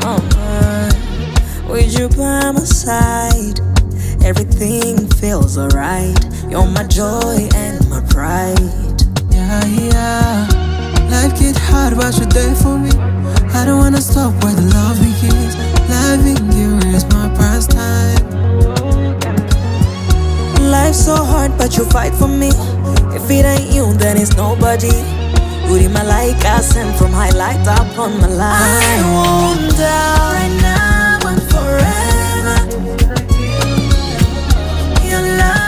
With you by my side, everything feels alright. You're my joy and my pride. Yeah. Life get hard, but you're there for me. I don't wanna stop where the love begins. Loving you is my pastime. Life's so hard, but you fight for me. If it ain't you, then it's nobody. Putting my like I sent from highlight up on my life. I won't die right now and forever. Your love